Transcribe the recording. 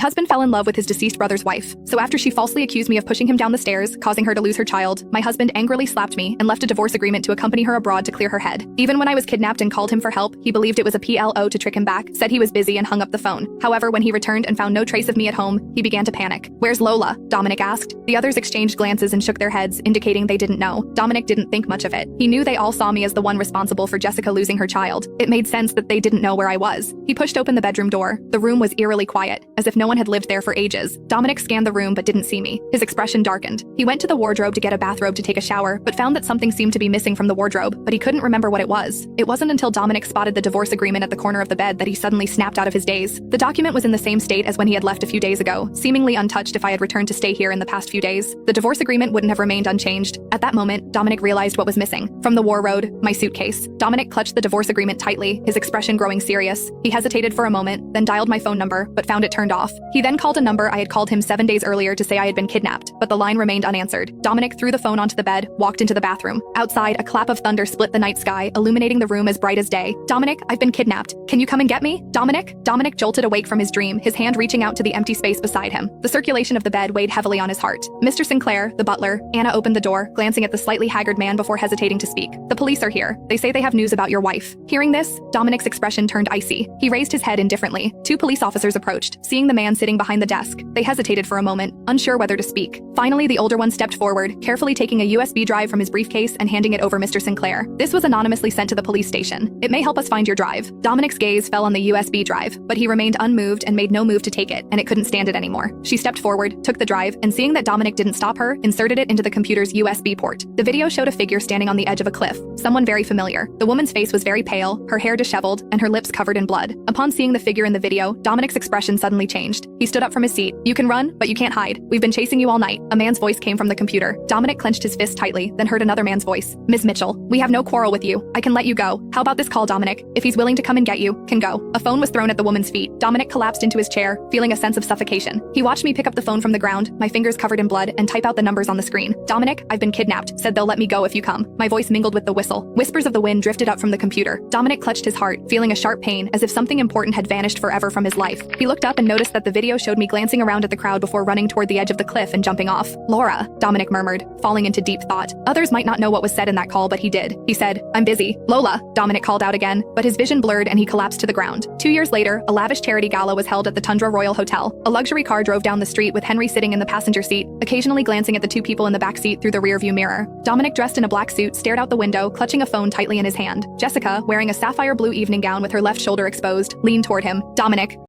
Husband fell in love with his deceased brother's wife, so after she falsely accused me of pushing him down the stairs, causing her to lose her child, my husband angrily slapped me and left a divorce agreement to accompany her abroad to clear her head. Even when I was kidnapped and called him for help, he believed it was a PLO to trick him back, said he was busy and hung up the phone. However, when he returned and found no trace of me at home, he began to panic. "Where's Lola?" Dominic asked. The others exchanged glances and shook their heads, indicating they didn't know. Dominic didn't think much of it. He knew they all saw me as the one responsible for Jessica losing her child. It made sense that they didn't know where I was. He pushed open the bedroom door. The room was eerily quiet, as if no one had lived there for ages. Dominic scanned the room but didn't see me. His expression darkened. He went to the wardrobe to get a bathrobe to take a shower, but found that something seemed to be missing from the wardrobe, but he couldn't remember what it was. It wasn't until Dominic spotted the divorce agreement at the corner of the bed that he suddenly snapped out of his daze. The document was in the same state as when he had left a few days ago, seemingly untouched if I had returned to stay here in the past few days. The divorce agreement wouldn't have remained unchanged. At that moment, Dominic realized what was missing. From the war road, my suitcase. Dominic clutched the divorce agreement tightly, his expression growing serious. He hesitated for a moment, then dialed my phone number, but found it turned off. He then called a number I had called him 7 days earlier to say I had been kidnapped, but the line remained unanswered. Dominic threw the phone onto the bed, walked into the bathroom. Outside, a clap of thunder split the night sky, illuminating the room as bright as day. "Dominic, I've been kidnapped. Can you come and get me? Dominic?" Dominic jolted awake from his dream, his hand reaching out to the empty space beside him. The circulation of the bed weighed heavily on his heart. "Mr. Sinclair," the butler. Anna opened the door, glancing at the slightly haggard man before hesitating to speak. "The police are here. They say they have news about your wife." Hearing this, Dominic's expression turned icy. He raised his head indifferently. Two police officers approached, seeing the man sitting behind the desk. They hesitated for a moment, unsure whether to speak. Finally, the older one stepped forward, carefully taking a USB drive from his briefcase and handing it over Mr. Sinclair. "This was anonymously sent to the police station. It may help us find your drive." Dominic's gaze fell on the USB drive, but he remained unmoved and made no move to take it, and it couldn't stand it anymore. She stepped forward, took the drive, and seeing that Dominic didn't stop her, inserted it into the computer's USB port. The video showed a figure standing on the edge of a cliff, someone very familiar. The woman's face was very pale, her hair disheveled, and her lips covered in blood. Upon seeing the figure in the video, Dominic's expression suddenly changed. He stood up from his seat. "You can run, but you can't hide. We've been chasing you all night." A man's voice came from the computer. Dominic clenched his fist tightly, then heard another man's voice. "Ms. Mitchell, we have no quarrel with you. I can let you go. How about this call, Dominic? If he's willing to come and get you, can go." A phone was thrown at the woman's feet. Dominic collapsed into his chair, feeling a sense of suffocation. He watched me pick up the phone from the ground, my fingers covered in blood, and type out the numbers on the screen. "Dominic, I've been kidnapped. Said they'll let me go if you come." My voice mingled with the whistle. Whispers of the wind drifted up from the computer. Dominic clutched his heart, feeling a sharp pain, as if something important had vanished forever from his life. He looked up and noticed that the video showed me glancing around at the crowd before running toward the edge of the cliff and jumping off. "Laura," Dominic murmured, falling into deep thought. Others might not know what was said in that call, but he did. He said, "I'm busy." "Lola," Dominic called out again, but his vision blurred and he collapsed to the ground. 2 years later, a lavish charity gala was held at the Tundra Royal Hotel. A luxury car drove down the street with Henry sitting in the passenger seat, occasionally glancing at the two people in the back seat through the rearview mirror. Dominic, dressed in a black suit, stared out the window, clutching a phone tightly in his hand. Jessica, wearing a sapphire blue evening gown with her left shoulder exposed, leaned toward him. "Dominic,